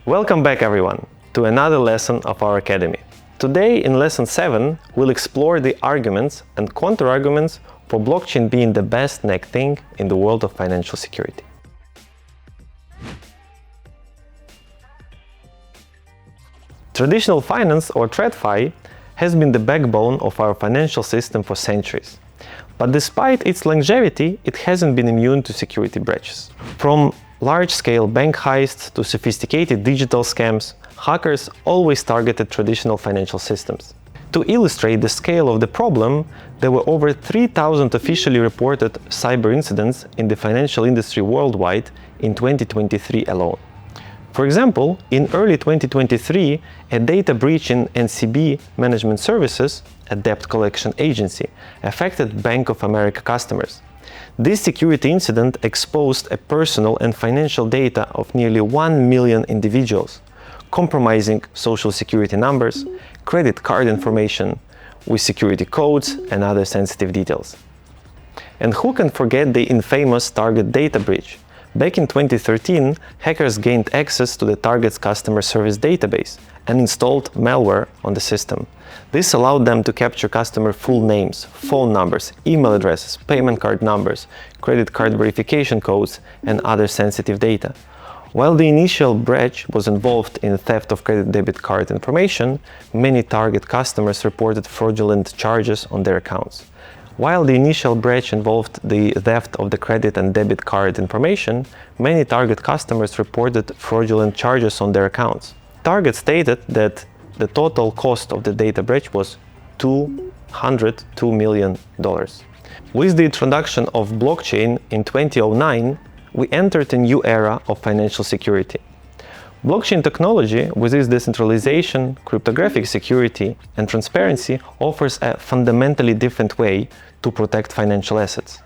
Welcome back everyone to another lesson of our academy. Today in lesson 7 we'll explore the arguments and counter-arguments for blockchain being the best next thing in the world of financial security. Traditional finance, or TradFi, has been the backbone of our financial system for centuries. But despite its longevity, it hasn't been immune to security breaches. From large-scale bank heists to sophisticated digital scams, hackers always targeted traditional financial systems. To illustrate the scale of the problem, there were over 3,000 officially reported cyber incidents in the financial industry worldwide in 2023 alone. For example, in early 2023, a data breach in NCB Management Services, a debt collection agency, affected Bank of America customers. This security incident exposed a personal and financial data of nearly 1 million individuals, compromising social security numbers, credit card information with security codes and other sensitive details. And who can forget the infamous Target data breach? Back in 2013, hackers gained access to the Target's customer service database and installed malware on the system. This allowed them to capture customer full names, phone numbers, email addresses, payment card numbers, credit card verification codes, and other sensitive data. While the initial breach was involved in theft of credit debit card information, many Target customers reported fraudulent charges on their accounts. While the initial breach involved the theft of the credit and debit card information, many Target customers reported fraudulent charges on their accounts. Target stated that the total cost of the data breach was $202 million. With the introduction of blockchain in 2009, we entered a new era of financial security. Blockchain technology, with its decentralization, cryptographic security, and transparency, offers a fundamentally different way to protect financial assets.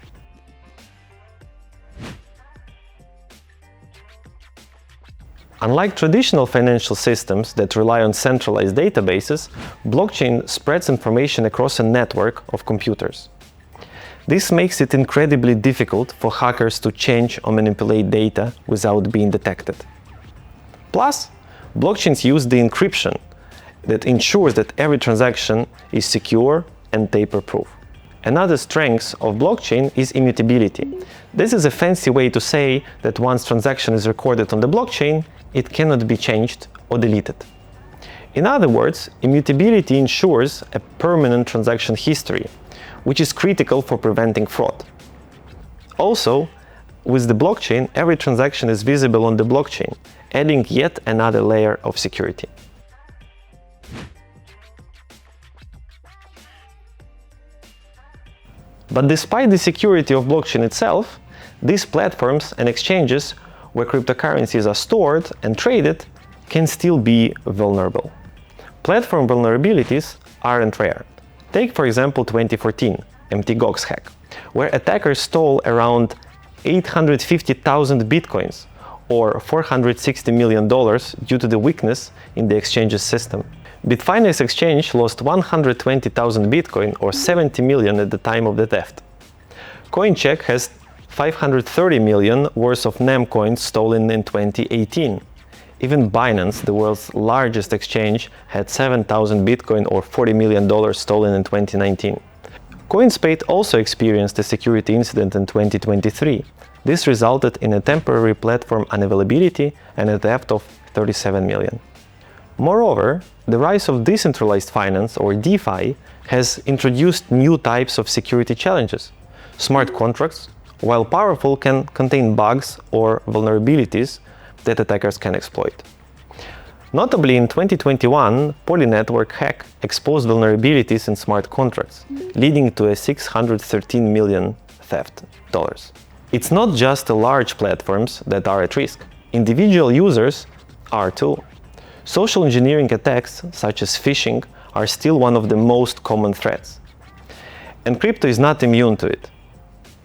Unlike traditional financial systems that rely on centralized databases, blockchain spreads information across a network of computers. This makes it incredibly difficult for hackers to change or manipulate data without being detected. Plus, blockchains use the encryption that ensures that every transaction is secure and tamper-proof. Another strength of blockchain is immutability. This is a fancy way to say that once transaction is recorded on the blockchain, it cannot be changed or deleted. In other words, immutability ensures a permanent transaction history, which is critical for preventing fraud. Also, with the blockchain, every transaction is visible on the blockchain, adding yet another layer of security. But despite the security of blockchain itself, these platforms and exchanges where cryptocurrencies are stored and traded can still be vulnerable. Platform vulnerabilities aren't rare. Take, for example, 2014 Mt. Gox hack, where attackers stole around 850,000 bitcoins, or $460 million, due to the weakness in the exchange's system. Bitfinex exchange lost 120,000 bitcoin, or 70 million at the time of the theft. CoinCheck has 530 million worth of NEM coins stolen in 2018. Even Binance, the world's largest exchange, had 7,000 bitcoin, or $40 million, stolen in 2019. CoinsPaid also experienced a security incident in 2023. This resulted in a temporary platform unavailability and a theft of 37 million. Moreover, the rise of decentralized finance, or DeFi, has introduced new types of security challenges. Smart contracts, while powerful, can contain bugs or vulnerabilities that attackers can exploit. Notably, in 2021, Polynetwork hack exposed vulnerabilities in smart contracts, leading to a $613 million theft. It's not just the large platforms that are at risk. Individual users are too. Social engineering attacks, such as phishing, are still one of the most common threats. And crypto is not immune to it.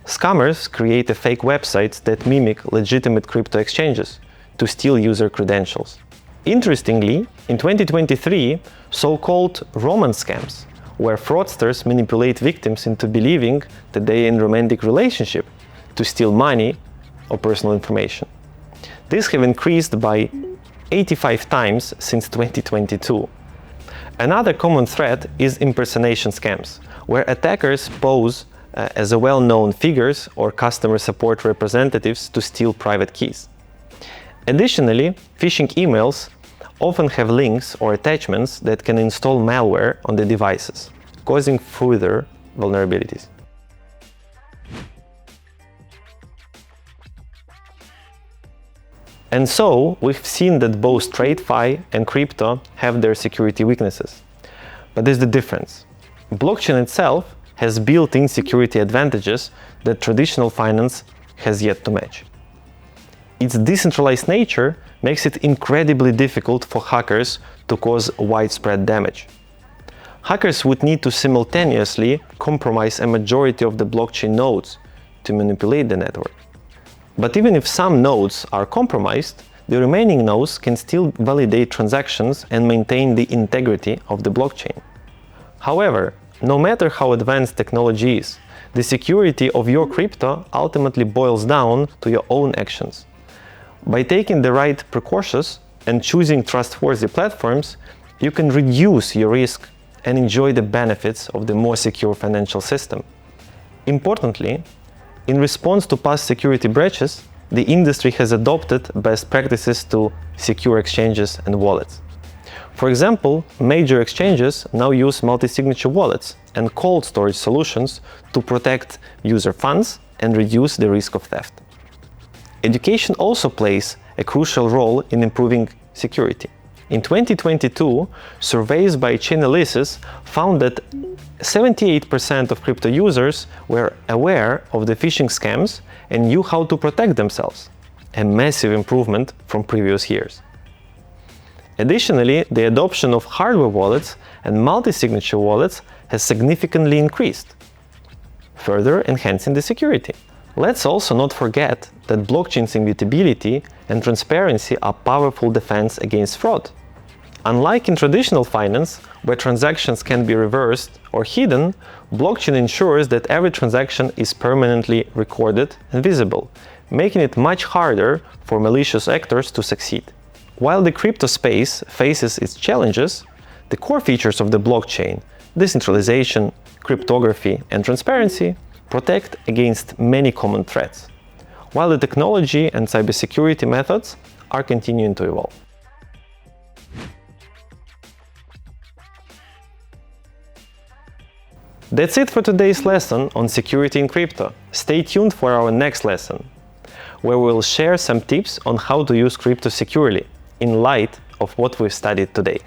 Scammers create fake websites that mimic legitimate crypto exchanges to steal user credentials. Interestingly, in 2023, so-called romance scams, where fraudsters manipulate victims into believing that they are in a romantic relationship to steal money or personal information. These have increased by 85 times since 2022. Another common threat is impersonation scams, where attackers pose as a well-known figures or customer support representatives to steal private keys. Additionally, phishing emails often have links or attachments that can install malware on the devices, causing further vulnerabilities. And so, we've seen that both TradFi and crypto have their security weaknesses. But there's the difference. Blockchain itself has built-in security advantages that traditional finance has yet to match. Its decentralized nature makes it incredibly difficult for hackers to cause widespread damage. Hackers would need to simultaneously compromise a majority of the blockchain nodes to manipulate the network. But even if some nodes are compromised, the remaining nodes can still validate transactions and maintain the integrity of the blockchain. However, no matter how advanced technology is, the security of your crypto ultimately boils down to your own actions. By taking the right precautions and choosing trustworthy platforms, you can reduce your risk and enjoy the benefits of the more secure financial system. Importantly, in response to past security breaches, the industry has adopted best practices to secure exchanges and wallets. For example, major exchanges now use multi-signature wallets and cold storage solutions to protect user funds and reduce the risk of theft. Education also plays a crucial role in improving security. In 2022, surveys by Chainalysis found that 78% of crypto users were aware of the phishing scams and knew how to protect themselves, a massive improvement from previous years. Additionally, the adoption of hardware wallets and multi-signature wallets has significantly increased, further enhancing the security. Let's also not forget that blockchain's immutability and transparency are powerful defense against fraud. Unlike in traditional finance, where transactions can be reversed or hidden, blockchain ensures that every transaction is permanently recorded and visible, making it much harder for malicious actors to succeed. While the crypto space faces its challenges, the core features of the blockchain, decentralization, cryptography, and transparency, protect against many common threats, while the technology and cybersecurity methods are continuing to evolve. That's it for today's lesson on security in crypto. Stay tuned for our next lesson, where we'll share some tips on how to use crypto securely in light of what we've studied today.